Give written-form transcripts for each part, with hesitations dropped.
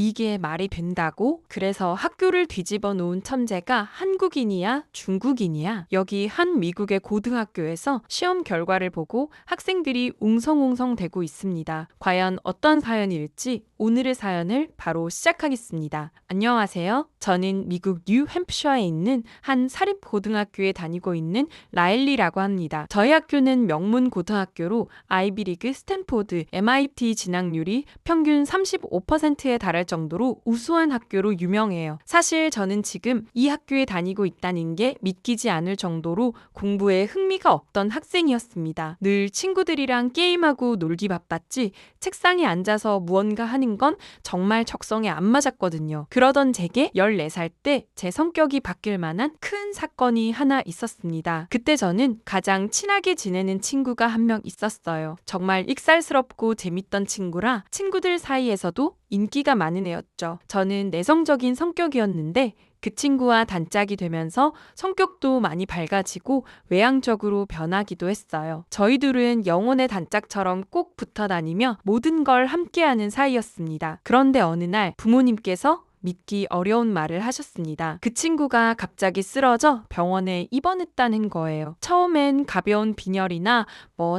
이게 말이 된다고? 그래서 학교를 뒤집어 놓은 천재가 한국인이야? 중국인이야? 여기 한 미국의 고등학교에서 시험 결과를 보고 학생들이 웅성웅성 대고 있습니다. 과연 어떤 사연일지 오늘의 사연을 바로 시작하겠습니다. 안녕하세요. 저는 미국 뉴햄프셔에 있는 한 사립고등학교에 다니고 있는 라일리라고 합니다. 저희 학교는 명문 고등학교로 아이비리그, 스탠포드, MIT 진학률이 평균 35%에 달할 정도로 우수한 학교로 유명해요. 사실 저는 지금 이 학교에 다니고 있다는 게 믿기지 않을 정도로 공부에 흥미가 없던 학생이었습니다. 늘 친구들이랑 게임하고 놀기 바빴지 책상에 앉아서 무언가 하는 건 정말 적성에 안 맞았거든요. 그러던 제게 14살 때 제 성격이 바뀔 만한 큰 사건이 하나 있었습니다. 그때 저는 가장 친하게 지내는 친구가 한 명 있었어요. 정말 익살스럽고 재밌던 친구라 친구들 사이에서도 인기가 많은 애였죠. 저는 내성적인 성격이었는데 그 친구와 단짝이 되면서 성격도 많이 밝아지고 외향적으로 변하기도 했어요. 저희 둘은 영혼의 단짝처럼 꼭 붙어 다니며 모든 걸 함께하는 사이였습니다. 그런데 어느 날 부모님께서 믿기 어려운 말을 하셨습니다. 그 친구가 갑자기 쓰러져 병원에 입원했다는 거예요. 처음엔 가벼운 빈혈이나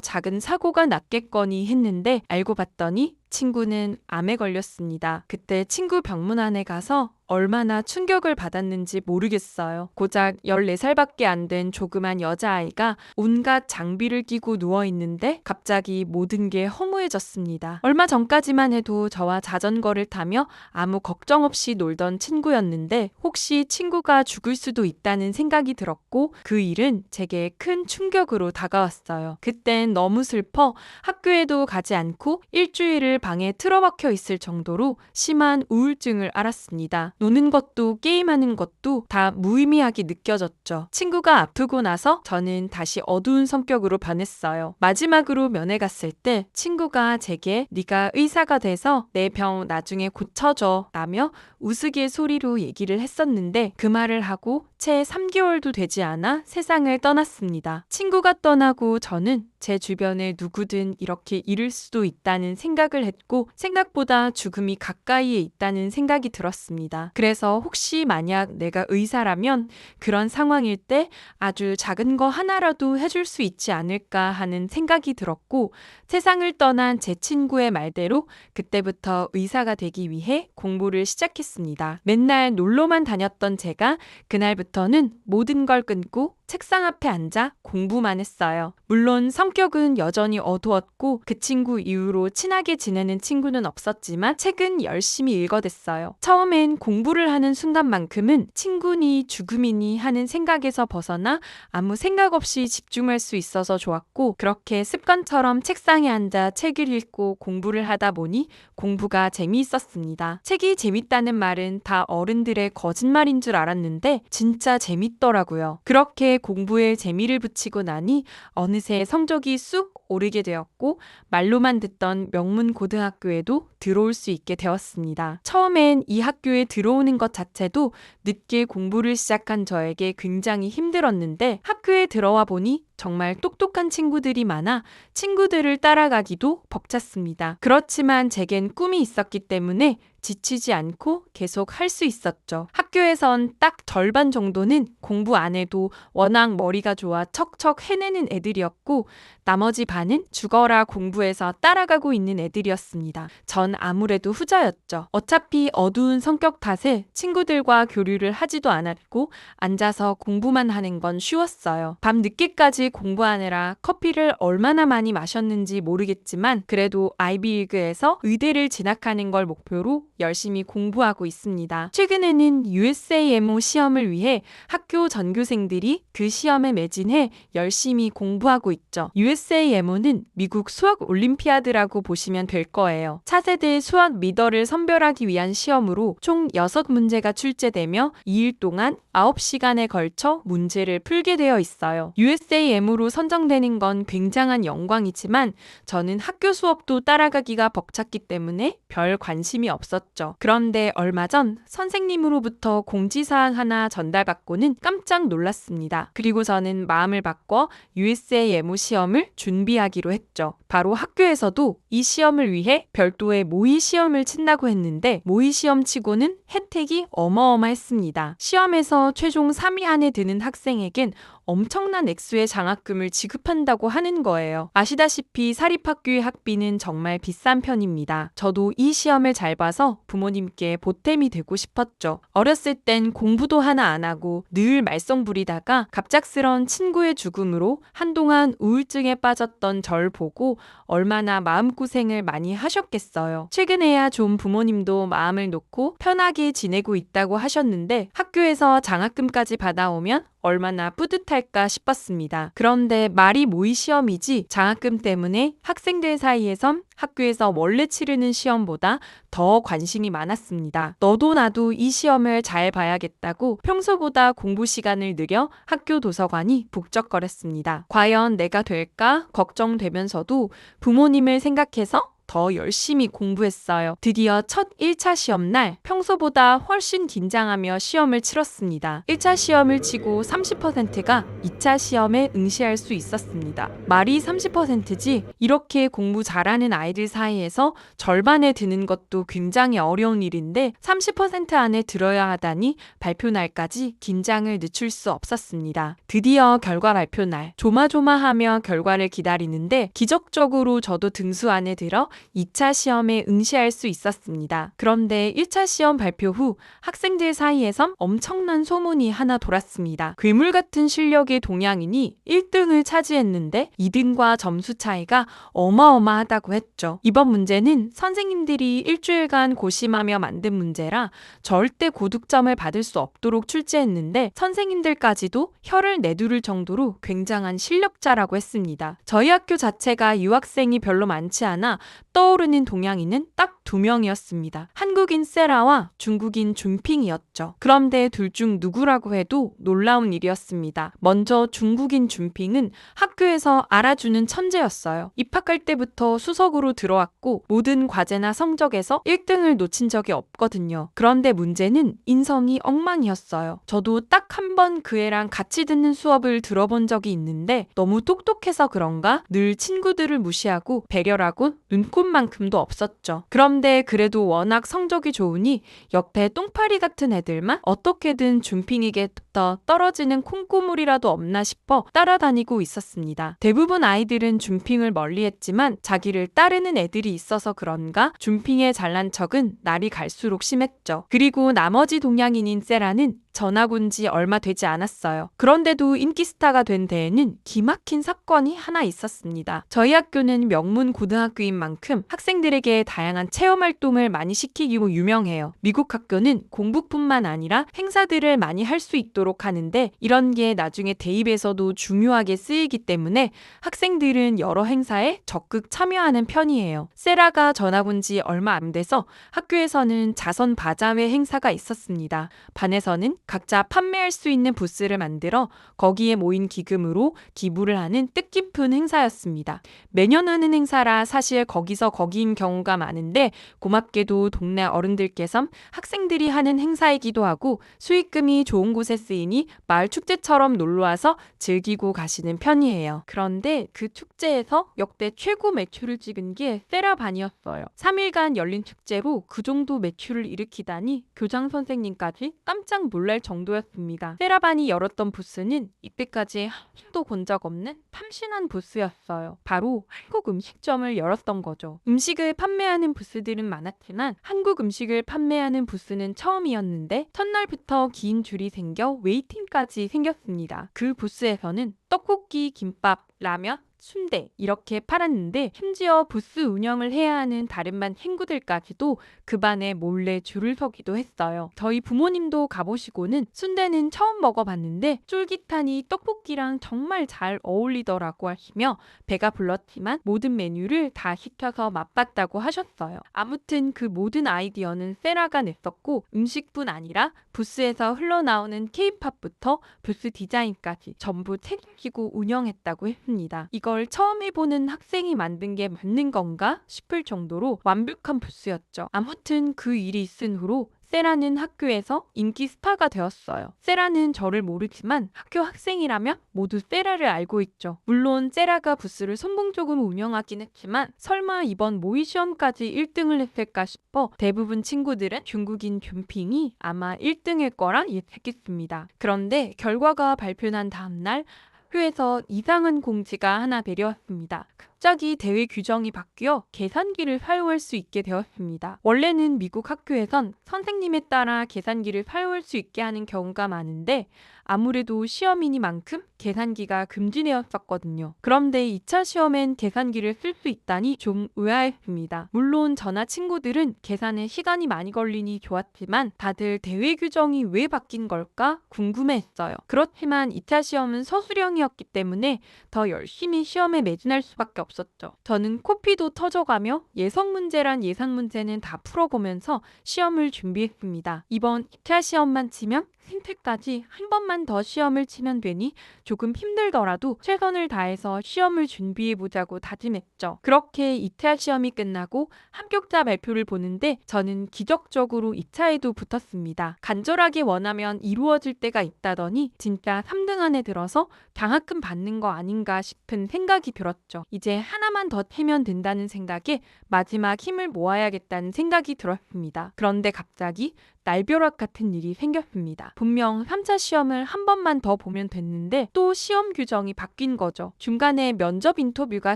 작은 사고가 났겠거니 했는데 알고 봤더니 친구는 암에 걸렸습니다. 그때 친구 병문안에 가서 얼마나 충격을 받았는지 모르겠어요. 고작 14살밖에 안 된 조그만 여자아이가 온갖 장비를 끼고 누워있는데 갑자기 모든 게 허무해졌습니다. 얼마 전까지만 해도 저와 자전거를 타며 아무 걱정 없이 놀던 친구였는데 혹시 친구가 죽을 수도 있다는 생각이 들었고 그 일은 제게 큰 충격으로 다가왔어요. 그땐 너무 슬퍼 학교에도 가지 않고 일주일을 방에 틀어박혀 있을 정도로 심한 우울증을 앓았습니다. 노는 것도 게임하는 것도 다 무의미하게 느껴졌죠. 친구가 아프고 나서 저는 다시 어두운 성격으로 변했어요. 마지막으로 면회 갔을 때 친구가 제게 네가 의사가 돼서 내 병 나중에 고쳐줘 라며 우스갯소리로 얘기를 했었는데 그 말을 하고 채 3개월도 되지 않아 세상을 떠났습니다. 친구가 떠나고 저는 제 주변에 누구든 이렇게 잃을 수도 있다는 생각을 했고 생각보다 죽음이 가까이에 있다는 생각이 들었습니다. 그래서 혹시 만약 내가 의사라면 그런 상황일 때 아주 작은 거 하나라도 해줄 수 있지 않을까 하는 생각이 들었고 세상을 떠난 제 친구의 말대로 그때부터 의사가 되기 위해 공부를 시작했습니다. 맨날 놀러만 다녔던 제가 그날부터는 모든 걸 끊고 책상 앞에 앉아 공부만 했어요. 물론 성격은 여전히 어두웠고 그 친구 이후로 친하게 지내는 친구는 없었지만 책은 열심히 읽어댔어요. 처음엔 공부를 하는 순간만큼은 친구니 죽음이니 하는 생각에서 벗어나 아무 생각 없이 집중할 수 있어서 좋았고 그렇게 습관처럼 책상에 앉아 책을 읽고 공부를 하다 보니 공부가 재미있었습니다. 책이 재밌다는 말은 다 어른들의 거짓말인 줄 알았는데 진짜 재밌더라고요. 그렇게 공부에 재미를 붙이고 나니 어느새 성적이 쑥 오르게 되었고 말로만 듣던 명문 고등학교에도 들어올 수 있게 되었습니다. 처음엔 이 학교에 들어오는 것 자체도 늦게 공부를 시작한 저에게 굉장히 힘들었는데 학교에 들어와 보니 정말 똑똑한 친구들이 많아 친구들을 따라가기도 벅찼습니다. 그렇지만 제겐 꿈이 있었기 때문에 지치지 않고 계속 할 수 있었죠. 학교에선 딱 절반 정도는 공부 안 해도 워낙 머리가 좋아 척척 해내는 애들이었고 나머지 반은 죽어라 공부해서 따라가고 있는 애들이었습니다. 전 아무래도 후자였죠. 어차피 어두운 성격 탓에 친구들과 교류를 하지도 않았고 앉아서 공부만 하는 건 쉬웠어요. 밤 늦게까지 공부하느라 커피를 얼마나 많이 마셨는지 모르겠지만 그래도 아이비리그에서 의대를 진학하는 걸 목표로 열심히 공부하고 있습니다. 최근에는 USAMO 시험을 위해 학교 전교생들이 그 시험에 매진해 열심히 공부하고 있죠. USAMO는 미국 수학 올림피아드라고 보시면 될 거예요. 차세대 수학 리더를 선별하기 위한 시험으로 총 6문제가 출제되며 2일 동안 9시간에 걸쳐 문제를 풀게 되어 있어요. USAM으로 선정되는 건 굉장한 영광이지만 저는 학교 수업도 따라가기가 벅찼기 때문에 별 관심이 없었죠. 그런데 얼마 전 선생님으로부터 공지사항 하나 전달받고는 깜짝 놀랐습니다. 그리고 저는 마음을 바꿔 USAM 시험을 준비하기로 했죠. 바로 학교에서도 이 시험을 위해 별도의 모의 시험을 친다고 했는데 모의 시험 치고는 혜택이 어마어마했습니다. 시험에서 최종 3위 안에 드는 학생에겐 엄청난 액수의 장학금을 지급한다고 하는 거예요. 아시다시피 사립학교의 학비는 정말 비싼 편입니다. 저도 이 시험을 잘 봐서 부모님께 보탬이 되고 싶었죠. 어렸을 땐 공부도 하나 안 하고 늘 말썽 부리다가 갑작스런 친구의 죽음으로 한동안 우울증에 빠졌던 절 보고 얼마나 마음고생을 많이 하셨겠어요. 최근에야 좀 부모님도 마음을 놓고 편하게 지내고 있다고 하셨는데 학교에서 장학금까지 받아오면 얼마나 뿌듯할까 싶었습니다. 그런데 말이 모의 시험이지 장학금 때문에 학생들 사이에선 학교에서 원래 치르는 시험보다 더 관심이 많았습니다. 너도 나도 이 시험을 잘 봐야겠다고 평소보다 공부 시간을 늘려 학교 도서관이 북적거렸습니다. 과연 내가 될까 걱정되면서도 부모님을 생각해서 더 열심히 공부했어요. 드디어 첫 1차 시험날 평소보다 훨씬 긴장하며 시험을 치렀습니다. 1차 시험을 치고 30%가 2차 시험에 응시할 수 있었습니다. 말이 30%지 이렇게 공부 잘하는 아이들 사이에서 절반에 드는 것도 굉장히 어려운 일인데 30% 안에 들어야 하다니 발표날까지 긴장을 늦출 수 없었습니다. 드디어 결과 발표날 조마조마하며 결과를 기다리는데 기적적으로 저도 등수 안에 들어 2차 시험에 응시할 수 있었습니다. 그런데 1차 시험 발표 후 학생들 사이에선 엄청난 소문이 하나 돌았습니다. 괴물 같은 실력의 동양인이 1등을 차지했는데 2등과 점수 차이가 어마어마하다고 했죠. 이번 문제는 선생님들이 일주일간 고심하며 만든 문제라 절대 고득점을 받을 수 없도록 출제했는데 선생님들까지도 혀를 내두를 정도로 굉장한 실력자라고 했습니다. 저희 학교 자체가 유학생이 별로 많지 않아 떠오르는 동양인은 딱 2명이었습니다. 한국인 세라와 중국인 준핑이었죠. 그런데 둘 중 누구라고 해도 놀라운 일이었습니다. 먼저 중국인 준핑은 학교에서 알아주는 천재였어요. 입학할 때부터 수석으로 들어왔고 모든 과제나 성적에서 1등을 놓친 적이 없거든요. 그런데 문제는 인성이 엉망이었어요. 저도 딱 한 번 그 애랑 같이 듣는 수업을 들어본 적이 있는데 너무 똑똑해서 그런가 늘 친구들을 무시하고 배려라고 눈꼽만큼도 없었죠. 그런데 그래도 워낙 성적이 좋으니 옆에 똥파리 같은 애들만 어떻게든 준핑에게부터 떨어지는 콩고물이라도 없나 싶어 따라다니고 있었습니다. 대부분 아이들은 준핑을 멀리했지만 자기를 따르는 애들이 있어서 그런가 준핑의 잘난 척은 날이 갈수록 심했죠. 그리고 나머지 동양인인 세라는 전학 온 지 얼마 되지 않았어요. 그런데도 인기 스타가 된 데에는 기막힌 사건이 하나 있었습니다. 저희 학교는 명문 고등학교인 만큼 학생들에게 다양한 체험 활동을 많이 시키기로 유명해요. 미국 학교는 공부뿐만 아니라 행사들을 많이 할 수 있도록 하는데 이런 게 나중에 대입에서도 중요하게 쓰이기 때문에 학생들은 여러 행사에 적극 참여하는 편이에요. 세라가 전학 온 지 얼마 안 돼서 학교에서는 자선 바자회 행사가 있었습니다. 반에서는 각자 판매할 수 있는 부스를 만들어 거기에 모인 기금으로 기부를 하는 뜻깊은 행사였습니다. 매년 하는 행사라 사실 거기서 거기인 경우가 많은데 고맙게도 동네 어른들께선 학생들이 하는 행사이기도 하고 수익금이 좋은 곳에 쓰이니 마을 축제처럼 놀러와서 즐기고 가시는 편이에요. 그런데 그 축제에서 역대 최고 매출을 찍은 게 세라반이었어요. 3일간 열린 축제로 그 정도 매출을 일으키다니 교장 선생님까지 깜짝 놀랄 정도였습니다. 세라반이 열었던 부스는 이때까지 한 번도 본 적 없는 참신한 부스였어요. 바로 한국 음식점을 열었던 거죠. 음식을 판매하는 부스들은 많았지만 한국 음식을 판매하는 부스는 처음이었는데 첫날부터 긴 줄이 생겨 웨이팅까지 생겼습니다. 그 부스에서는 떡볶이, 김밥, 라면, 순대 이렇게 팔았는데 심지어 부스 운영을 해야 하는 다른 반 친구들까지도 그 반에 몰래 줄을 서기도 했어요. 저희 부모님도 가보시고는 순대는 처음 먹어봤는데 쫄깃하니 떡볶이랑 정말 잘 어울리더라고 하시며 배가 불렀지만 모든 메뉴를 다 시켜서 맛봤다고 하셨어요. 아무튼 그 모든 아이디어는 세라가 냈었고 음식뿐 아니라 부스에서 흘러나오는 K-팝부터 부스 디자인까지 전부 책임지고 운영했다고 했습니다. 이거 이걸 처음 해보는 학생이 만든 게 맞는 건가 싶을 정도로 완벽한 부스였죠. 아무튼 그 일이 있은 후로 세라는 학교에서 인기 스타가 되었어요. 세라는 저를 모르지만 학교 학생이라면 모두 세라를 알고 있죠. 물론 세라가 부스를 선봉적으로 운영하긴 했지만 설마 이번 모의 시험까지 1등을 했을까 싶어 대부분 친구들은 중국인 균핑이 아마 1등일 거라 예측했습니다. 그런데 결과가 발표난 다음날 학교에서 이상한 공지가 하나 내려왔습니다. 갑자기 대회 규정이 바뀌어 계산기를 사용할 수 있게 되었습니다. 원래는 미국 학교에선 선생님에 따라 계산기를 사용할 수 있게 하는 경우가 많은데 아무래도 시험이니만큼 계산기가 금지되었었거든요. 그런데 2차 시험엔 계산기를 쓸 수 있다니 좀 의아했습니다. 물론 저나 친구들은 계산에 시간이 많이 걸리니 좋았지만 다들 대회 규정이 왜 바뀐 걸까 궁금해했어요. 그렇지만 2차 시험은 서술형이었기 때문에 더 열심히 시험에 매진할 수밖에 없었죠. 저는 코피도 터져가며 예성 문제란 예상 문제는 다 풀어보면서 시험을 준비했습니다. 이번 2차 시험만 치면 신택까지 한 번만 더 시험을 치면 되니 조금 힘들더라도 최선을 다해서 시험을 준비해보자고 다짐했죠. 그렇게 2차 시험이 끝나고 합격자 발표를 보는데 저는 기적적으로 2차에도 붙었습니다. 간절하게 원하면 이루어질 때가 있다더니 진짜 3등 안에 들어서 장학금 받는 거 아닌가 싶은 생각이 들었죠. 이제 하나만 더 채면 된다는 생각에 마지막 힘을 모아야겠다는 생각이 들었습니다. 그런데 갑자기 날벼락 같은 일이 생겼습니다. 분명 3차 시험을 한 번만 더 보면 됐는데 또 시험 규정이 바뀐 거죠. 중간에 면접 인터뷰가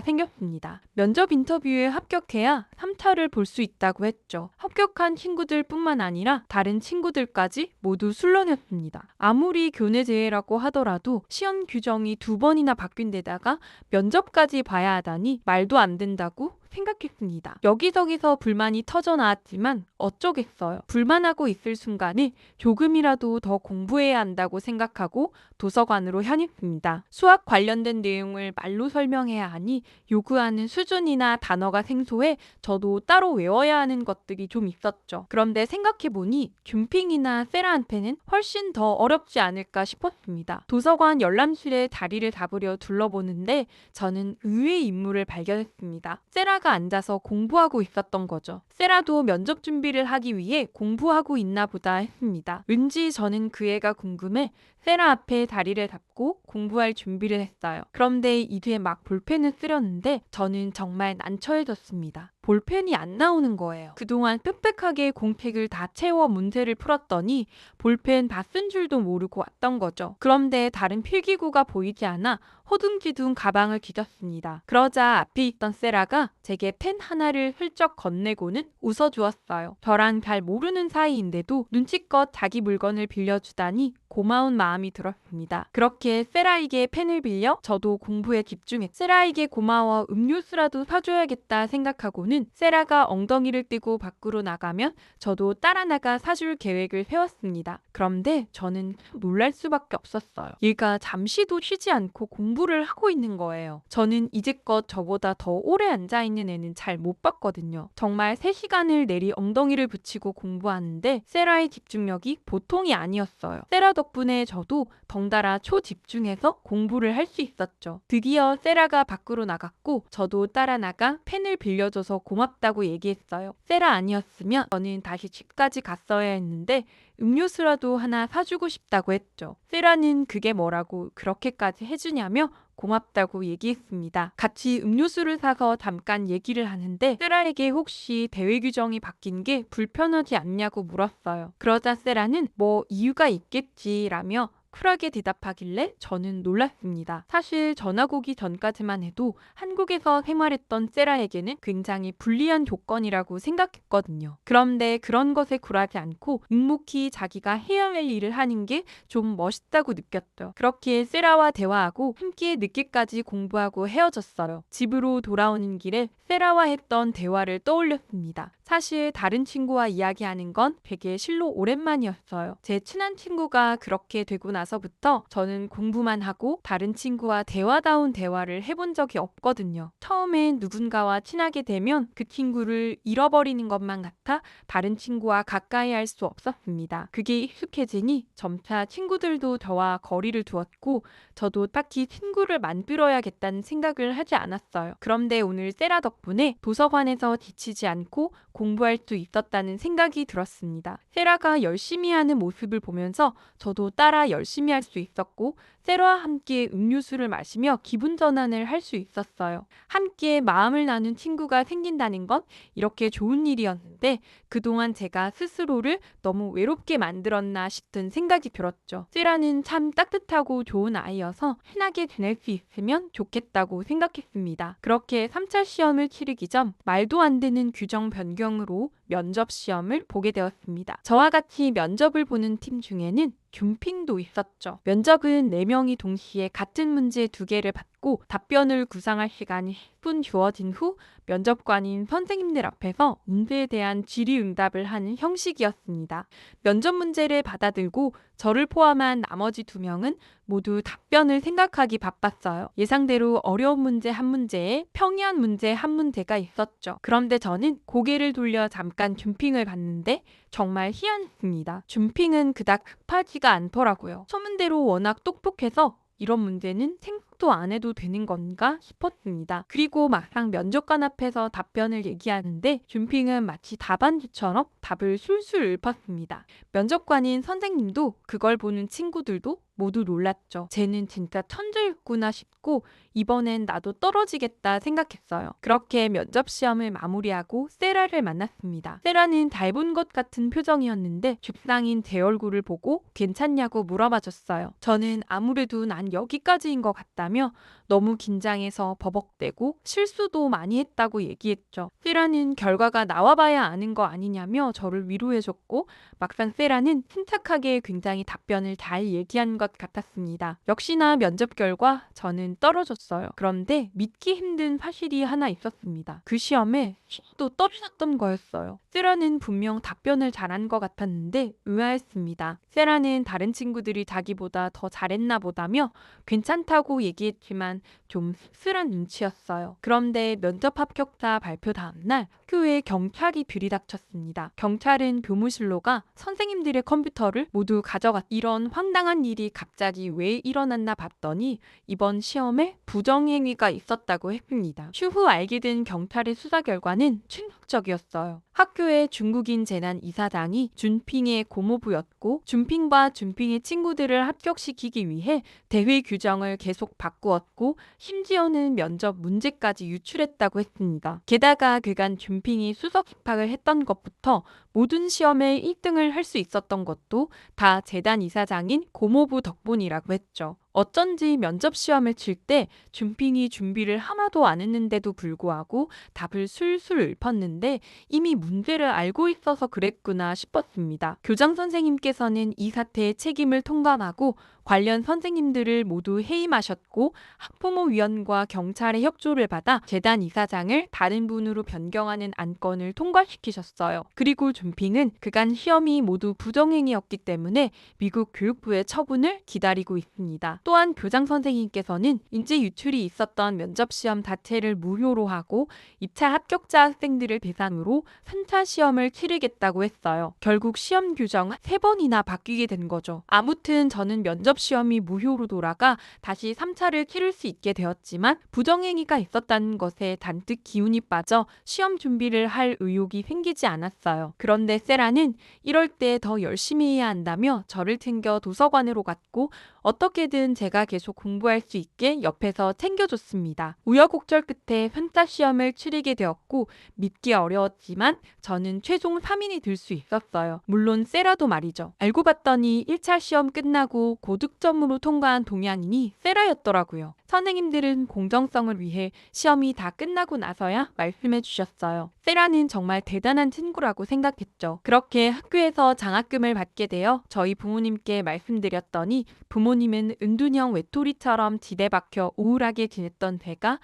생겼습니다. 면접 인터뷰에 합격해야 3차를 볼 수 있다고 했죠. 합격한 친구들뿐만 아니라 다른 친구들까지 모두 술렁였습니다. 아무리 교내제외라고 하더라도 시험 규정이 2번이나 바뀐 데다가 면접까지 봐야 하다니 말도 안 된다고 생각했습니다. 여기저기서 불만이 터져 나왔지만 어쩌겠어요. 불만하고 있을 순간에 조금이라도 더 공부해야 한다고 생각하고 도서관으로 향했습니다. 수학 관련된 내용을 말로 설명해야 하니 요구하는 수준이나 단어가 생소해 저도 따로 외워야 하는 것들이 좀 있었죠. 그런데 생각해보니 균핑이나 세라한테는 훨씬 더 어렵지 않을까 싶었습니다. 도서관 열람실에 자리를 잡으려 둘러보는데 저는 의외의 인물을 발견했습니다. 세라가 앉아서 공부하고 있었던 거죠. 세라도 면접 준비를 하기 위해 공부하고 있나 보다 했습니다. 왠지 저는 그 애가 궁금해 세라 앞에 자리를 잡고 공부할 준비를 했어요. 그런데 이 뒤에 막 볼펜을 쓰려는데 저는 정말 난처해졌습니다. 볼펜이 안 나오는 거예요. 그동안 빽빽하게 공책을 다 채워 문제를 풀었더니 볼펜 다 쓴 줄도 모르고 왔던 거죠. 그런데 다른 필기구가 보이지 않아 허둥지둥 가방을 뒤졌습니다. 그러자 앞에 있던 세라가 제게 펜 하나를 훌쩍 건네고는 웃어주었어요. 저랑 잘 모르는 사이인데도 눈치껏 자기 물건을 빌려주다니 고마운 마음이 들었습니다. 그렇게 세라에게 펜을 빌려 저도 공부에 집중했죠. 세라에게 고마워 음료수라도 사줘야겠다 생각하고는 세라가 엉덩이를 떼고 밖으로 나가면 저도 따라 나가 사줄 계획을 세웠습니다. 그런데 저는 놀랄 수밖에 없었어요. 얘가 잠시도 쉬지 않고 공부를 하고 있는 거예요. 저는 이제껏 저보다 더 오래 앉아있는 애는 잘 못 봤거든요. 정말 3시간을 내리 엉덩이를 붙이고 공부하는데 세라의 집중력이 보통이 아니었어요. 세라 덕분에 저도 덩달아 초집중해서 공부를 할 수 있었죠. 드디어 세라가 밖으로 나갔고 저도 따라 나가 펜을 빌려줘서 고맙다고 얘기했어요. 세라 아니었으면 저는 다시 집까지 갔어야 했는데 음료수라도 하나 사주고 싶다고 했죠. 세라는 그게 뭐라고 그렇게까지 해주냐며 고맙다고 얘기했습니다. 같이 음료수를 사서 잠깐 얘기를 하는데 세라에게 혹시 대회 규정이 바뀐 게 불편하지 않냐고 물었어요. 그러자 세라는 뭐 이유가 있겠지라며 쿨하게 대답하길래 저는 놀랐습니다. 사실 전학 오기 전까지만 해도 한국에서 생활했던 세라에게는 굉장히 불리한 조건이라고 생각했거든요. 그런데 그런 것에 굴하지 않고 묵묵히 자기가 해야 할 일을 하는 게 좀 멋있다고 느꼈죠. 그렇게 세라와 대화하고 함께 늦게까지 공부하고 헤어졌어요. 집으로 돌아오는 길에 세라와 했던 대화를 떠올렸습니다. 사실 다른 친구와 이야기하는 건 되게 실로 오랜만이었어요. 제 친한 친구가 그렇게 되고 나서부터 저는 공부만 하고 다른 친구와 대화다운 대화를 해본 적이 없거든요. 처음엔 누군가와 친하게 되면 그 친구를 잃어버리는 것만 같아 다른 친구와 가까이 할 수 없었습니다. 그게 익숙해지니 점차 친구들도 저와 거리를 두었고 저도 딱히 친구를 만들어야겠다는 생각을 하지 않았어요. 그런데 오늘 세라 덕분에 도서관에서 지치지 않고 공부할 수 있었다는 생각이 들었습니다. 세라가 열심히 하는 모습을 보면서 저도 따라 열심히 할 수 있었고 세라와 함께 음료수를 마시며 기분 전환을 할 수 있었어요. 함께 마음을 나눈 친구가 생긴다는 건 이렇게 좋은 일이었는데 그동안 제가 스스로를 너무 외롭게 만들었나 싶은 생각이 들었죠. 세라는 참 따뜻하고 좋은 아이여서 친하게 지낼 수 있으면 좋겠다고 생각했습니다. 그렇게 3차 시험을 치르기 전 말도 안 되는 규정 변경으로 면접 시험을 보게 되었습니다. 저와 같이 면접을 보는 팀 중에는 줌핑도 있었죠. 면접은 4명이 동시에 같은 문제 2개를 받고 답변을 구상할 시간이 10분 주어진 후 면접관인 선생님들 앞에서 문제에 대한 질의응답을 하는 형식이었습니다. 면접 문제를 받아들고 저를 포함한 나머지 2명은 모두 답변을 생각하기 바빴어요. 예상대로 어려운 문제 한 문제에 평이한 문제 한 문제가 있었죠. 그런데 저는 고개를 돌려 잠깐 줌핑을 봤는데 정말 희한했습니다. 줌핑은 그닥 급하지가 않더라고요. 소문대로 워낙 똑똑해서 이런 문제는 생각도 안 해도 되는 건가 싶었습니다. 그리고 막상 면접관 앞에서 답변을 얘기하는데 줌핑은 마치 답안지처럼 답을 술술 읊었습니다. 면접관인 선생님도 그걸 보는 친구들도 모두 놀랐죠. 쟤는 진짜 천재였구나 싶고 이번엔 나도 떨어지겠다 생각했어요. 그렇게 면접 시험을 마무리하고 세라를 만났습니다. 세라는 닮은 것 같은 표정이었는데 죽상인 제 얼굴을 보고 괜찮냐고 물어봐줬어요. 저는 아무래도 난 여기까지인 것 같다며 너무 긴장해서 버벅대고 실수도 많이 했다고 얘기했죠. 세라는 결과가 나와봐야 아는 거 아니냐며 저를 위로해줬고 막상 세라는 침착하게 굉장히 답변을 잘 얘기한 것 같았습니다. 역시나 면접 결과 저는 떨어졌어요. 그런데 믿기 힘든 사실이 하나 있었습니다. 그 시험에 또 떨어졌던 거였어요. 세라는 분명 답변을 잘한 것 같았는데 의아했습니다. 세라는 다른 친구들이 자기보다 더 잘했나 보다며 괜찮다고 얘기했지만 좀 씁쓸한 눈치였어요. 그런데 면접 합격자 발표 다음날 학교에 경찰이 들이닥쳤습니다. 경찰은 교무실로 가 선생님들의 컴퓨터를 모두 가져갔. 이런 황당한 일이 갑자기 왜 일어났나 봤더니 이번 시험에 부정행위가 있었다고 했습니다. 추후 알게 된 경찰의 수사 결과는 충격적이었어요. 학교의 중국인 재난 이사장이 준핑의 고모부였고 준핑과 준핑의 친구들을 합격시키기 위해 대회 규정을 계속 바꾸었고 심지어는 면접 문제까지 유출했다고 했습니다. 게다가 그간 준핑이 수석 입학을 했던 것부터 모든 시험에 1등을 할 수 있었던 것도 다 재단 이사장인 고모부 덕분이라고 했죠. 어쩐지 면접 시험을 칠 때 준핑이 준비를 하나도 안 했는데도 불구하고 답을 술술 읊었는데 이미 문제를 알고 있어서 그랬구나 싶었습니다. 교장 선생님께서는 이 사태의 책임을 통감하고 관련 선생님들을 모두 해임하셨고 학부모위원과 경찰의 협조를 받아 재단 이사장을 다른 분으로 변경하는 안건을 통과시키셨어요. 그리고 준핑은 그간 시험이 모두 부정행위였기 때문에 미국 교육부의 처분을 기다리고 있습니다. 또한 교장 선생님께서는 인지 유출이 있었던 면접시험 자체를 무효로 하고 2차 합격자 학생들을 대상으로 3차 시험을 치르겠다고 했어요. 결국 시험 규정 3번이나 바뀌게 된 거죠. 아무튼 저는 면접시험이 무효로 돌아가 다시 3차를 치를 수 있게 되었지만 부정행위가 있었다는 것에 잔뜩 기운이 빠져 시험 준비를 할 의욕이 생기지 않았어요. 그런데 세라는 이럴 때 더 열심히 해야 한다며 저를 챙겨 도서관으로 갔고 어떻게든 제가 계속 공부할 수 있게 옆에서 챙겨줬습니다. 우여곡절 끝에 3차 시험을 치르게 되었고 믿기 어려웠지만 저는 최종 3인이 들 수 있었어요. 물론 세라도 말이죠. 알고 봤더니 1차 시험 끝나고 고득점으로 통과한 동양인이 세라였더라고요. 선생님들은 공정성을 위해 시험이 다 끝나고 나서야 말씀해 주셨어요. 세라는 정말 대단한 친구라고 생각했죠. 그렇게 학교에서 장학금을 받게 되어 저희 부모님께 말씀드렸더니 부모님은 은둔형 외톨이처럼 지대 박혀 우울하게 지냈던 제가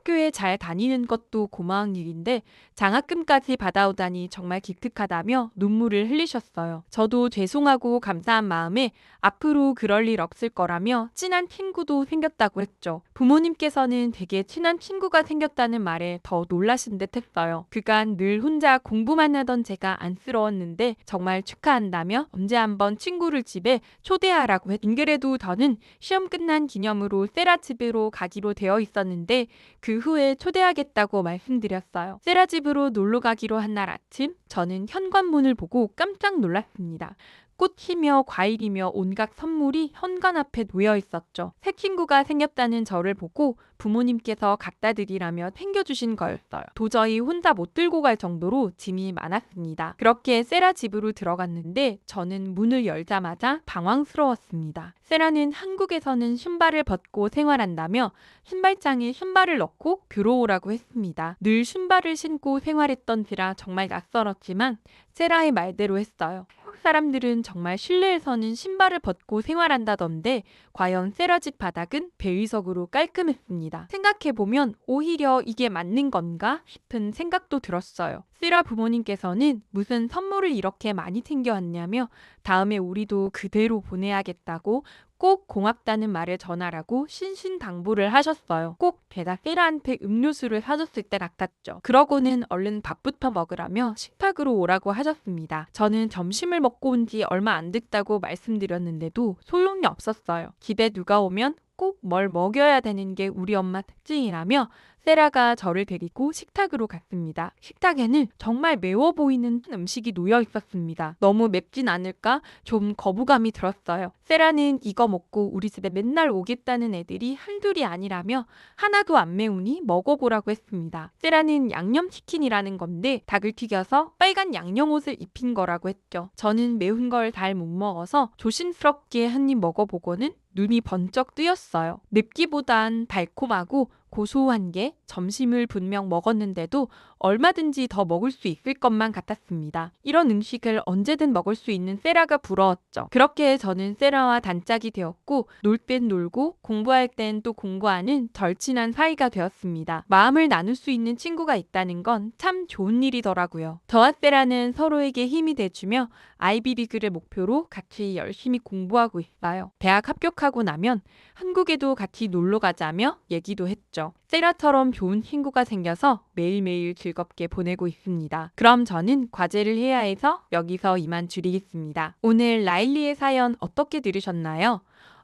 학교에 잘 다니는 것도 고마운 일인데 장학금까지 받아오다니 정말 기특하다며 눈물을 흘리셨어요. 저도 죄송하고 감사한 마음에 앞으로 그럴 일 없을 거라며 친한 친구도 생겼다고 했죠. 부모님께서는 되게 친한 친구가 생겼다는 말에 더 놀라신 듯 했어요. 그간 늘 혼자 공부만 하던 제가 안쓰러웠는데 정말 축하한다며 언제 한번 친구를 집에 초대하라고 했. 안 그래도 저는 시험 끝난 기념으로 세라 집으로 가기로 되어 있었는데 그 후에 초대하겠다고 말씀드렸어요. 세라 집으로 놀러 가기로 한 날 아침 저는 현관문을 보고 깜짝 놀랐습니다. 꽃이며 과일이며 온갖 선물이 현관 앞에 놓여 있었죠. 새 친구가 생겼다는 저를 보고 부모님께서 갖다 드리라며 챙겨주신 거였어요. 도저히 혼자 못 들고 갈 정도로 짐이 많았습니다. 그렇게 세라 집으로 들어갔는데 저는 문을 열자마자 당황스러웠습니다. 세라는 한국에서는 신발을 벗고 생활한다며 신발장에 신발을 넣고 들어오라고 했습니다. 늘 신발을 신고 생활했던지라 정말 낯설었지만 세라의 말대로 했어요. 한국 사람들은 정말 실내에서는 신발을 벗고 생활한다던데 과연 세라 집 바닥은 배위석으로 깔끔했습니다. 생각해보면 오히려 이게 맞는 건가 싶은 생각도 들었어요. 세라 부모님께서는 무슨 선물을 이렇게 많이 챙겨왔냐며 다음에 우리도 그대로 보내야겠다고 꼭 고맙다는 말을 전하라고 신신당부를 하셨어요. 꼭 제가 세라한테 음료수를 사줬을 때 같았죠. 그러고는 얼른 밥부터 먹으라며 식탁으로 오라고 하셨습니다. 저는 점심을 먹고 온 지 얼마 안 됐다고 말씀드렸는데도 소용이 없었어요. 집에 누가 오면 꼭 뭘 먹여야 되는 게 우리 엄마 특징이라며 세라가 저를 데리고 식탁으로 갔습니다. 식탁에는 정말 매워 보이는 음식이 놓여 있었습니다. 너무 맵진 않을까 좀 거부감이 들었어요. 세라는 이거 먹고 우리 집에 맨날 오겠다는 애들이 한둘이 아니라며 하나도 안 매우니 먹어보라고 했습니다. 세라는 양념치킨이라는 건데 닭을 튀겨서 빨간 양념옷을 입힌 거라고 했죠. 저는 매운 걸 잘 못 먹어서 조심스럽게 한 입 먹어보고는 눈이 번쩍 뜨였어요. 맵기보단 달콤하고 고소한 게 점심을 분명 먹었는데도 얼마든지 더 먹을 수 있을 것만 같았습니다. 이런 음식을 언제든 먹을 수 있는 세라가 부러웠죠. 그렇게 저는 세라와 단짝이 되었고 놀 땐 놀고 공부할 땐 또 공부하는 절친한 사이가 되었습니다. 마음을 나눌 수 있는 친구가 있다는 건 참 좋은 일이더라고요. 저와 세라는 서로에게 힘이 돼주며 아이비리그를 목표로 같이 열심히 공부하고 있어요. 대학 합격하고 나면 한국에도 같이 놀러 가자며 얘기도 했죠. 세라처럼 좋은 친구가 생겨서 매일매일 즐겁게 보내고 있습니다. 그럼 저는 과제를 해야 해서 여기서 이만 줄이겠습니다. 오늘 라일리의 사연 어떻게 들으셨나요?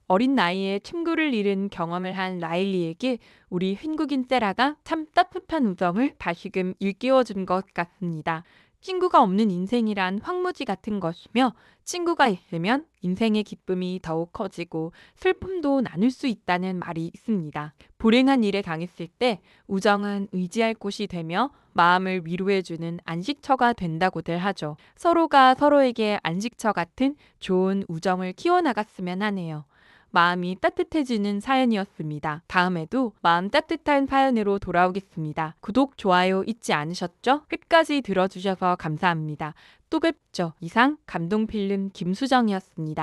어린 나이에 친구를 잃은 경험을 한 라일리에게 우리 한국인 세라가 참 따뜻한 우정을 다시금 일깨워준 것 같습니다. 친구가 없는 인생이란 황무지 같은 것이며 친구가 있으면 인생의 기쁨이 더욱 커지고 슬픔도 나눌 수 있다는 말이 있습니다. 불행한 일에 당했을 때 우정은 의지할 곳이 되며 마음을 위로해주는 안식처가 된다고들 하죠. 서로가 서로에게 안식처 같은 좋은 우정을 키워나갔으면 하네요. 마음이 따뜻해지는 사연이었습니다. 다음에도 마음 따뜻한 사연으로 돌아오겠습니다. 구독, 좋아요 잊지 않으셨죠? 끝까지 들어주셔서 감사합니다. 또 뵙죠. 이상 감동필름 김수정이었습니다.